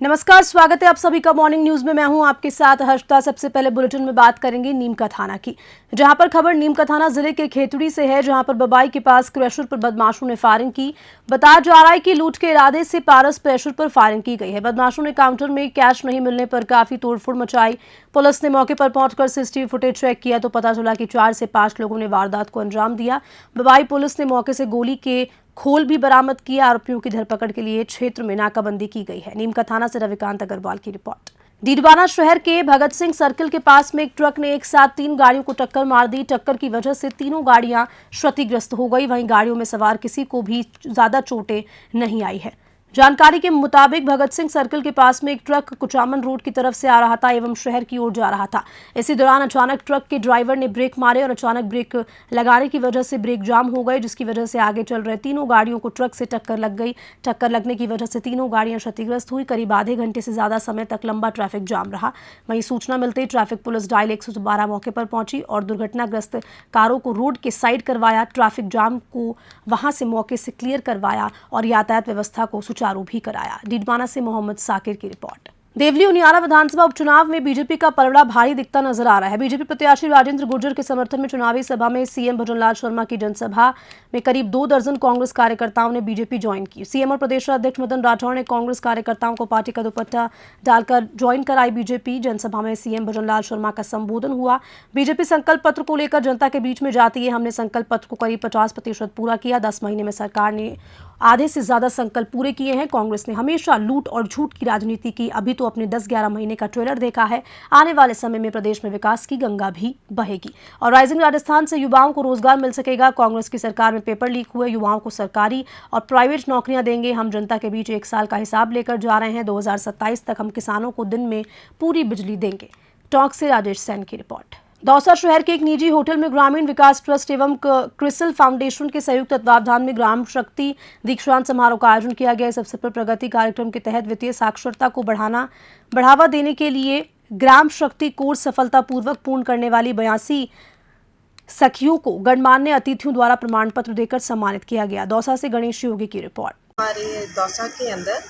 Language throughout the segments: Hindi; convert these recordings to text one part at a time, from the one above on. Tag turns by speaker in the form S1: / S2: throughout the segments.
S1: नमस्कार, स्वागत है आप सभी का मॉर्निंग न्यूज में। मैं हूं आपके साथ हर्षता। सबसे पहले बुलेटिन में बात करेंगे नीमका थाना की, जहां पर खबर नीमका थाना जिले के खेतड़ी से है, जहां पर बबाई के पास क्रशर पर बदमाशों ने फायरिंग की। बताया जा रहा है कि लूट के इरादे से पारस क्रशर पर फायरिंग की गई है। बदमाशों ने काउंटर में कैश नहीं मिलने पर काफी तोड़फोड़ मचाई। पुलिस ने मौके पर पहुंचकर सीसीटीवी फुटेज चेक किया तो पता चला कि 4 से 5 लोगों ने वारदात को अंजाम दिया। बबाई पुलिस ने मौके से गोली के खोल भी बरामद किया। आरोपियों की धरपकड़ के लिए क्षेत्र में नाकाबंदी की गई है। नीमका थाना से रविकांत अग्रवाल की रिपोर्ट। डीडवाना शहर के भगत सिंह सर्किल के पास में एक ट्रक ने एक साथ 3 गाड़ियों को टक्कर मार दी। टक्कर की वजह से तीनों गाड़ियां क्षतिग्रस्त हो गई। वहीं गाड़ियों में सवार किसी को भी ज्यादा चोटें नहीं आई है। जानकारी के मुताबिक भगत सिंह सर्किल के पास में एक ट्रक कुचामन रोड की तरफ से आ रहा था एवं शहर की ओर जा रहा था। इसी दौरान अचानक ट्रक के ड्राइवर ने ब्रेक मारे और अचानक ब्रेक लगाने की वजह से ब्रेक जाम हो गए, जिसकी वजह से आगे चल रहे तीनों गाड़ियों को ट्रक से टक्कर लग गई। टक्कर लगने की वजह से तीनों गाड़ियां क्षतिग्रस्त हुई। करीब आधे घंटे से ज्यादा समय तक लंबा ट्रैफिक जाम रहा। वहीं सूचना मिलते ही ट्रैफिक पुलिस डायल 112 मौके पर पहुंची और दुर्घटनाग्रस्त कारों को रोड के साइड करवाया। ट्रैफिक जाम को वहां से मौके से क्लियर करवाया और यातायात व्यवस्था को सुचारू भी कराया। डीडवाना से मोहम्मद साकिर की रिपोर्ट। देवली उनियारा विधानसभा उपचुनाव में बीजेपी का पलड़ा भारी दिखता नजर आ रहा है। बीजेपी प्रत्याशी राजेंद्र गुर्जर के समर्थन में चुनावी सभा में सीएम भजनलाल शर्मा की जनसभा में करीब 2 दर्जन कांग्रेस कार्यकर्ताओं ने बीजेपी ज्वाइन की। सीएम और प्रदेश अध्यक्ष मदन राठौड़ ने कांग्रेस कार्यकर्ताओं को पार्टी का दुपट्टा डालकर ज्वाइन कराई बीजेपी। जनसभा में सीएम भजनलाल शर्मा का संबोधन हुआ। बीजेपी संकल्प पत्र को लेकर जनता के बीच में जाती है। हमने संकल्प पत्र को करीब 50% पूरा किया। 10 महीने में सरकार ने आधे से ज्यादा संकल्प पूरे किए हैं। कांग्रेस ने हमेशा लूट और झूठ की राजनीति की। अभी तो अपने 10-11 महीने का ट्रेलर देखा है। आने वाले समय में प्रदेश में विकास की गंगा भी बहेगी और राइजिंग राजस्थान से युवाओं को रोजगार मिल सकेगा। कांग्रेस की सरकार में पेपर लीक हुए युवाओं को सरकारी और प्राइवेट नौकरियां देंगे। हम जनता के बीच 1 साल का हिसाब लेकर जा रहे हैं। 2027 तक हम किसानों को दिन में पूरी बिजली देंगे। टॉक से राजेश सैन की रिपोर्ट। दौसा शहर के एक निजी होटल में ग्रामीण विकास ट्रस्ट एवं क्रिसल फाउंडेशन के संयुक्त तत्वावधान में ग्राम शक्ति दीक्षांत समारोह का आयोजन किया गया। इस अवसर पर प्रगति कार्यक्रम के तहत वित्तीय साक्षरता को बढ़ावा देने के लिए ग्राम शक्ति कोर्स सफलतापूर्वक पूर्ण करने वाली 82 सखियों को गणमान्य अतिथियों द्वारा प्रमाण पत्र देकर सम्मानित किया गया। दौसा से गणेश योगी की रिपोर्ट।
S2: हमारे दौसा के अंदर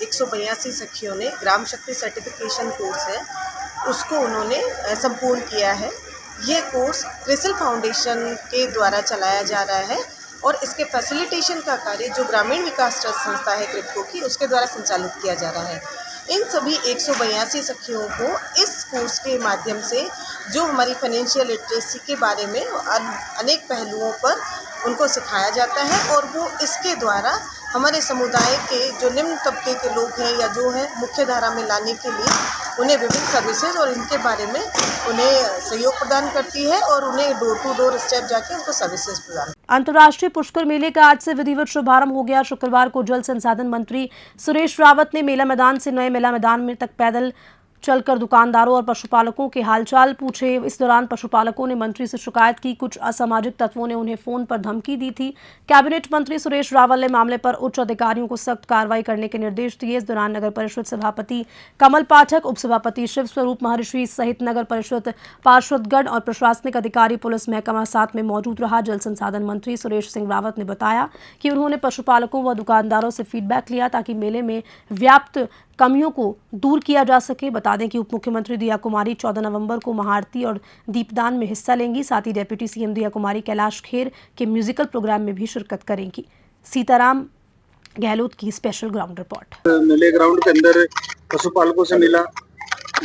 S2: 182 सखियों ने ग्राम शक्ति सर्टिफिकेशन कोर्स है उसको उन्होंने संपूर्ण किया है। ये कोर्स क्रिसल फाउंडेशन के द्वारा चलाया जा रहा है और इसके फैसिलिटेशन का कार्य जो ग्रामीण विकास ट्रस्ट संस्था है क्रिप्को की उसके द्वारा संचालित किया जा रहा है। इन सभी 182 सखियों को इस कोर्स के माध्यम से जो हमारी फाइनेंशियल लिटरेसी के बारे में अनेक पहलुओं पर उनको सिखाया जाता है और वो इसके द्वारा हमारे समुदाय के जो निम्न तबके के लोग हैं या जो है मुख्य धारा में लाने के लिए उन्हें विभिन्न सर्विसेज और इनके बारे में उन्हें सहयोग प्रदान करती है और उन्हें डोर टू डोर स्टेप जाके उनको सर्विसेज प्रदान।
S1: अंतर्राष्ट्रीय पुष्कर मेले का आज से विधिवत शुभारंभ हो गया। शुक्रवार को जल संसाधन मंत्री सुरेश रावत ने मेला मैदान से नए मेला मैदान में तक पैदल चलकर दुकानदारों और पशुपालकों के हालचाल पूछे। इस दौरान पशुपालकों ने मंत्री से शिकायत की। कुछ असामाजिक तत्वों ने उन्हें फोन पर धमकी दी थी। कैबिनेट मंत्री सुरेश रावत ने मामले पर उच्च अधिकारियों को सख्त कार्रवाई करने के निर्देश दिए। इस दौरान नगर परिषद सभापति कमल पाठक, उप सभापति शिव स्वरूप महर्षि सहित नगर परिषद पार्षदगण और प्रशासनिक अधिकारी पुलिस महकमा साथ में मौजूद रहा। जल संसाधन मंत्री सुरेश सिंह रावत ने बताया कि उन्होंने पशुपालकों व दुकानदारों से फीडबैक लिया ताकि मेले में व्याप्त कमियों को दूर किया जा सके। बता दें कि उप मुख्यमंत्री दिया कुमारी 14 नवंबर को महाआरती और दीपदान में हिस्सा लेंगी। साथ ही डेप्यूटी सीएम दिया कुमारी कैलाश खेर के म्यूजिकल प्रोग्राम में भी शिरकत करेंगी। सीताराम गहलोत की स्पेशल ग्राउंड रिपोर्ट।
S3: मेले ग्राउंड के अंदर पशुपालकों से मिला,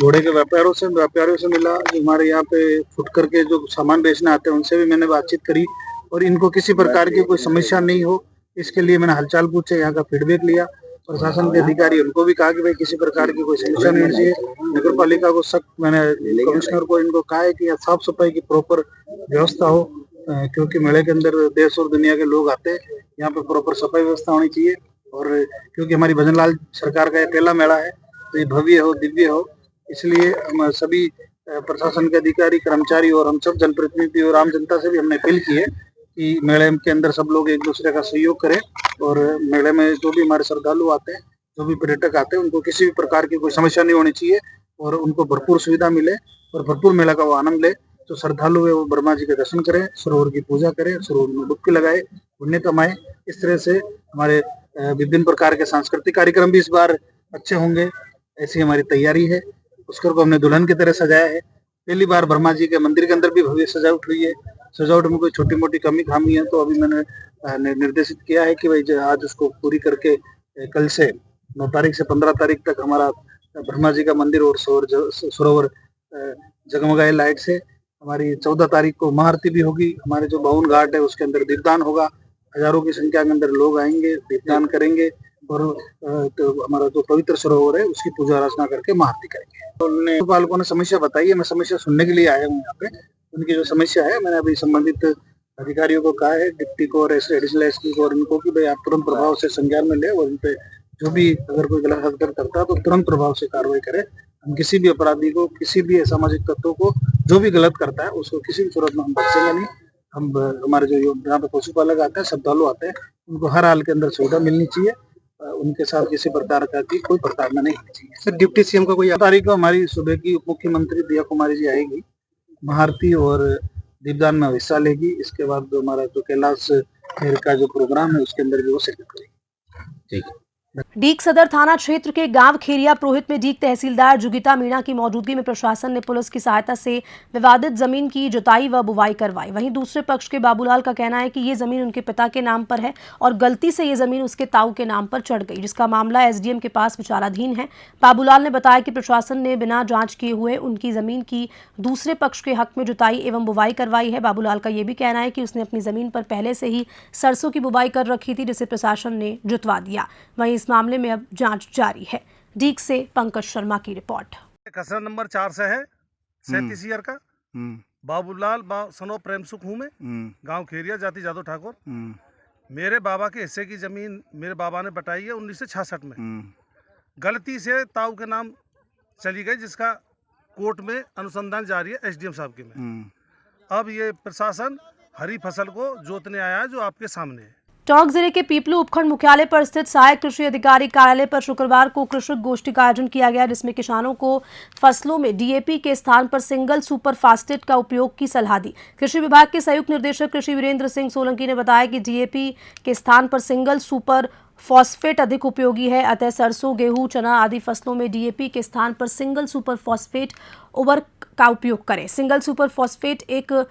S3: घोड़े के व्यापारियों से मिला, जो हमारे यहाँ पे फुटकर के जो सामान बेचने आते हैं उनसे भी मैंने बातचीत करी और इनको किसी प्रकार की कोई समस्या नहीं हो इसके लिए मैंने हालचाल पूछे, यहाँ का फीडबैक लिया। प्रशासन के अधिकारी उनको भी कहा कि भाई किसी प्रकार की कोई समस्या नहीं चाहिए। नगर पालिका को सख्त मैंने कमिश्नर को इनको कहा है कि साफ सफाई की प्रॉपर व्यवस्था हो, क्योंकि मेले के अंदर देश और दुनिया के लोग आते हैं, यहाँ पे प्रॉपर सफाई व्यवस्था होनी चाहिए। और क्योंकि हमारी भजनलाल सरकार का ये पहला मेला है तो ये भव्य हो दिव्य हो, इसलिए हम सभी प्रशासन के अधिकारी कर्मचारी और हम सब जनप्रतिनिधि और आम जनता से भी हमने अपील की है कि मेले के अंदर सब लोग एक दूसरे का सहयोग करें और मेले में जो भी हमारे श्रद्धालु आते हैं, जो भी पर्यटक आते हैं, उनको किसी भी प्रकार की कोई समस्या नहीं होनी चाहिए और उनको भरपूर सुविधा मिले और भरपूर मेला का वो आनंद ले। तो श्रद्धालु है वो ब्रह्मा जी के दर्शन करें, सरोवर की पूजा करें, सरोवर में डुबकी लगाए, पुण्य कमाए। इस तरह से हमारे विभिन्न प्रकार के सांस्कृतिक कार्यक्रम भी इस बार अच्छे होंगे। ऐसी हमारी तैयारी है। पुष्कर को हमने दुल्हन की तरह सजाया है। पहली बार ब्रह्मा जी के मंदिर के अंदर भी भव्य सजावट हुई है। सजावट में कोई छोटी मोटी कमी खामी है तो अभी मैंने निर्देशित किया है कि भाई आज उसको पूरी करके कल से 9 तारीख से 15 तारीख तक हमारा ब्रह्मा जी का मंदिर और सरोवर जगमगाए लाइट से। हमारी 14 तारीख को महाआरती भी होगी। हमारे जो बावन घाट है उसके अंदर दीपदान होगा। हजारों की संख्या के अंदर लोग आएंगे, दीपदान करेंगे और तो हमारा जो पवित्र सरोवर है उसकी पूजा अर्चना करके महाआरती करेंगे। तो उन्होंने पालकों ने समस्या बताई है, मैं समस्या सुनने के लिए आया हूँ यहाँ पे। उनकी जो समस्या है मैंने अभी संबंधित अधिकारियों को कहा है, डिप्टी को और एडिशनल एसपी को और इनको कि भाई आप तुरंत प्रभाव से संज्ञान में ले और इन पे जो भी अगर कोई गलत हरकत करता है तो तुरंत प्रभाव से कार्रवाई करें। हम किसी भी अपराधी को, किसी भी असामाजिक तत्व को जो भी गलत करता है उसको किसी भी सूरत में हम बख्शेंगे नहीं। हम हमारे जो यहाँ पे पशुपालक आते हैं, श्रद्धालु आते हैं, उनको हर हाल के अंदर सुविधा मिलनी चाहिए। उनके साथ किसी प्रकार का की कोई प्रताड़ना नहीं होनी चाहिए।
S4: सर डिप्टी सीएम का कोई
S3: तारीख को हमारी सुबह की उप मुख्यमंत्री दिया कुमारी जी आएगी, महाआरती और दीपदान में हिस्सा लेगी। इसके बाद जो हमारा जो कैलाश खेर का जो प्रोग्राम है उसके अंदर भी वो शिरकत करेगी।
S4: ठीक है।
S1: डीग सदर थाना क्षेत्र के गांव खेरिया प्रोहित में डीग तहसीलदार जुगिता मीणा की मौजूदगी में प्रशासन ने पुलिस की सहायता से विवादित जमीन की जुताई व बुवाई करवाई। वहीं दूसरे पक्ष के बाबूलाल का कहना है कि ये जमीन उनके पिता के नाम पर है और गलती से ये जमीन उसके ताऊ के नाम पर चढ़ गई, जिसका मामला एसडीएम के पास विचाराधीन है। बाबूलाल ने बताया कि प्रशासन ने बिना जांच किए हुए उनकी जमीन की दूसरे पक्ष के हक में जुताई एवं बुवाई करवाई है। बाबूलाल का यह भी कहना है कि उसने अपनी जमीन पर पहले से ही सरसों की बुवाई कर रखी थी, जिसे प्रशासन ने जुतवा दिया। वहीं इस मामले में अब जांच जारी है। डीग से पंकज शर्मा की रिपोर्ट।
S5: खसरा नंबर 4 से है 37 ईयर का बाबूलाल सनो प्रेम सुख हूँ मैं, गांव खेरिया, जाति जादव ठाकुर। मेरे बाबा के हिस्से की जमीन मेरे बाबा ने बटाई है 1966 में। गलती से ताऊ के नाम चली गई, जिसका कोर्ट में अनुसंधान जारी है एसडीएम साहब के में। अब ये प्रशासन हरी फसल को जोतने आया है, जो आपके सामने है।
S1: टोंक जिले के पीपलू उपखंड मुख्यालय पर स्थित सहायक कृषि अधिकारी कार्यालय पर शुक्रवार को कृषक गोष्ठी का आयोजन किया गया, जिसमें किसानों को फसलों में डीएपी के स्थान पर सिंगल सुपर फास्फेट का उपयोग की सलाह दी। कृषि विभाग के संयुक्त निर्देशक कृषि वीरेंद्र सिंह सोलंकी ने बताया कि डीएपी के स्थान पर सिंगल सुपर फॉस्फेट अधिक उपयोगी है, अतः सरसों, गेहूं, चना आदि फसलों में डीएपी के स्थान पर सिंगल सुपर फॉस्फेट उर्वरक का उपयोग करें। सिंगल सुपर फॉस्फेट एक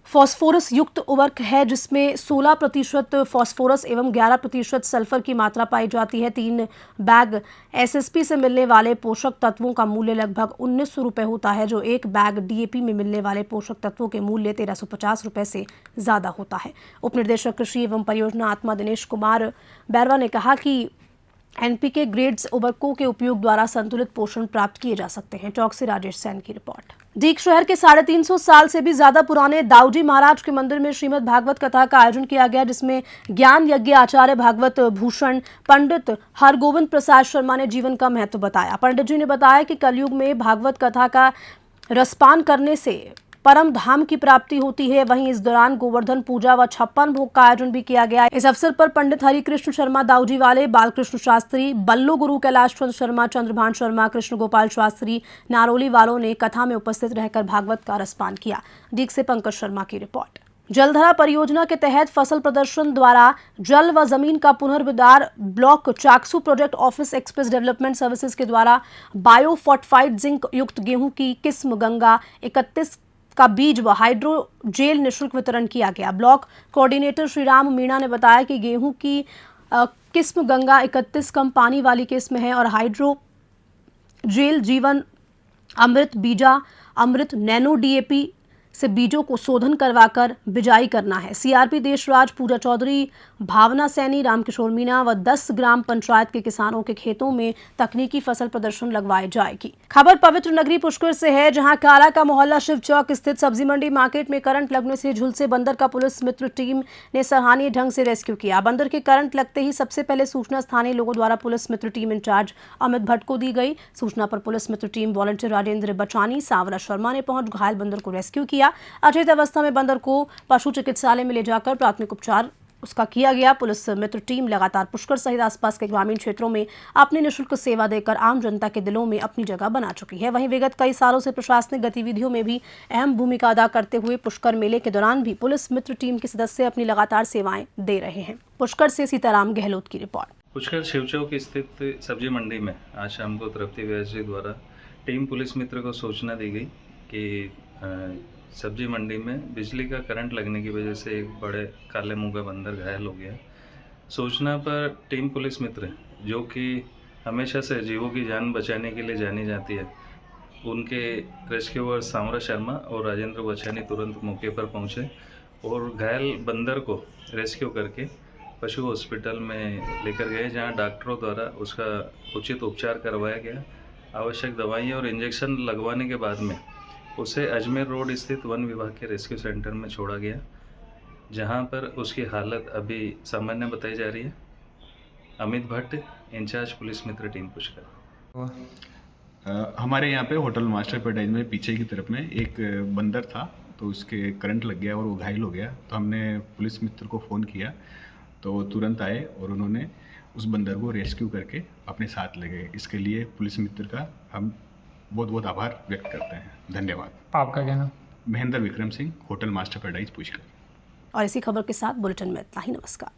S1: फॉस्फोरस युक्त उर्वरक है, जिसमें 16% फॉस्फोरस एवं 11% सल्फर की मात्रा पाई जाती है। 3 बैग एसएसपी से मिलने वाले पोषक तत्वों का मूल्य लगभग 1900 रुपये होता है, जो एक बैग डीएपी में मिलने वाले पोषक तत्वों के मूल्य 1350 रुपये से ज़्यादा होता है। उप निदेशक कृषि एवं परियोजना आत्मा दिनेश कुमार बैरवा ने कहा कि एनपीके ग्रेड्स उर्वरकों के उपयोग द्वारा संतुलित पोषण प्राप्त किए जा सकते हैं। टॉक से राजेश सैन की रिपोर्ट। डीग शहर के 350 साल से भी ज्यादा पुराने दाऊजी महाराज के मंदिर में श्रीमद् भागवत कथा का आयोजन किया गया, जिसमें ज्ञान यज्ञ आचार्य भागवत भूषण पंडित हरगोविंद प्रसाद शर्मा ने जीवन का महत्व बताया। पंडित जी ने बताया कि कलयुग में भागवत कथा का रसपान करने से परम धाम की प्राप्ति होती है। वहीं इस दौरान गोवर्धन पूजा व 56 भोग का आयोजन भी किया गया। इस अवसर पर पंडित हरिकृष्ण शर्मा दाऊजी वाले, बालकृष्ण शास्त्री, बल्लो गुरु कैलाश चंद्र शर्मा, चंद्रभान शर्मा, कृष्ण गोपाल शास्त्री, नारोली वालों ने कथा में उपस्थित रहकर भागवत का रसपान किया। डीग से पंकज शर्मा की रिपोर्ट। जलधरा परियोजना के तहत फसल प्रदर्शन द्वारा जल व जमीन का पुनर्विदार block Chaksu project office express development services के द्वारा बायो फोर्टिफाइड जिंक युक्त गेहूं की किस्म गंगा 31 का बीज व हाइड्रो जेल निःशुल्क वितरण किया गया। ब्लॉक कोऑर्डिनेटर श्रीराम मीणा ने बताया कि गेहूं की किस्म गंगा 31 कम पानी वाली किस्म है और हाइड्रो जेल जीवन अमृत बीजा अमृत नैनो डीएपी से बीजों को शोधन करवाकर बिजाई करना है। सीआरपी देशराज, पूजा चौधरी, भावना सैनी, रामकिशोर मीणा व 10 ग्राम पंचायत के किसानों के खेतों में तकनीकी फसल प्रदर्शन लगवाई जाएगी। खबर पवित्र नगरी पुष्कर से है, जहां काला का मोहल्ला शिव चौक स्थित सब्जी मंडी मार्केट में करंट लगने से झुलसे बंदर का पुलिस मित्र टीम ने सराहनीय ढंग से रेस्क्यू किया। बंदर के करंट लगते ही सबसे पहले सूचना स्थानीय लोगों द्वारा पुलिस मित्र टीम इंचार्ज अमित भट्ट को दी गई। सूचना पर पुलिस मित्र टीम वॉलंटियर राजेंद्र बचानी, सावरा शर्मा ने पहुंच घायल बंदर को रेस्क्यू किया। अचेत अवस्था में बंदर को पशु चिकित्सालय में ले जाकर प्राथमिक उपचार उसका किया गया। पुलिस मित्र टीम लगातार पुष्कर सहित आसपास के ग्रामीण क्षेत्रों में अपनी निःशुल्क सेवा देकर आम जनता के दिलों में अपनी जगह बना चुकी है। वहीं विगत कई सालों से प्रशासनिक गतिविधियों में भी अहम भूमिका अदा करते हुए पुष्कर मेले के दौरान भी पुलिस मित्र टीम के सदस्य अपनी लगातार सेवाएं दे रहे हैं। पुष्कर से सीताराम गहलोत की रिपोर्ट।
S4: पुष्कर शिवचौक स्थित सब्जी मंडी में आज शाम को तृप्ति व्यास जी द्वारा टीम पुलिस मित्र को सूचना दी गई कि सब्जी मंडी में बिजली का करंट लगने की वजह से एक बड़े काले मुंह का बंदर घायल हो गया। सूचना पर टीम पुलिस मित्र, जो कि हमेशा से जीवों की जान बचाने के लिए जानी जाती है, उनके रेस्क्यूअर सांवरा शर्मा और राजेंद्र बचानी तुरंत मौके पर पहुंचे और घायल बंदर को रेस्क्यू करके पशु हॉस्पिटल में लेकर गए, जहां डॉक्टरों द्वारा उसका उचित उपचार करवाया गया। आवश्यक दवाइयाँ और इंजेक्शन लगवाने के बाद में उसे अजमेर रोड स्थित वन विभाग के रेस्क्यू सेंटर में छोड़ा गया, जहां पर उसकी हालत अभी सामान्य बताई जा रही है। अमित भट्ट, इंचार्ज पुलिस मित्र, टीम पुष्कर।
S6: हमारे यहाँ पे होटल मास्टर पैराडाइज में पीछे की तरफ में एक बंदर था, तो उसके करंट लग गया और वो घायल हो गया। तो हमने पुलिस मित्र को फ़ोन किया तो वो तुरंत आए और उन्होंने उस बंदर को रेस्क्यू करके अपने साथ ले गए। इसके लिए पुलिस मित्र का हम बहुत बहुत आभार व्यक्त करते हैं। धन्यवाद।
S7: आपका क्या नाम?
S6: Mahendra Vikram Singh, hotel master paradise Pushkar.
S1: और इसी खबर के साथ बुलेटिन में इतना ही। नमस्कार।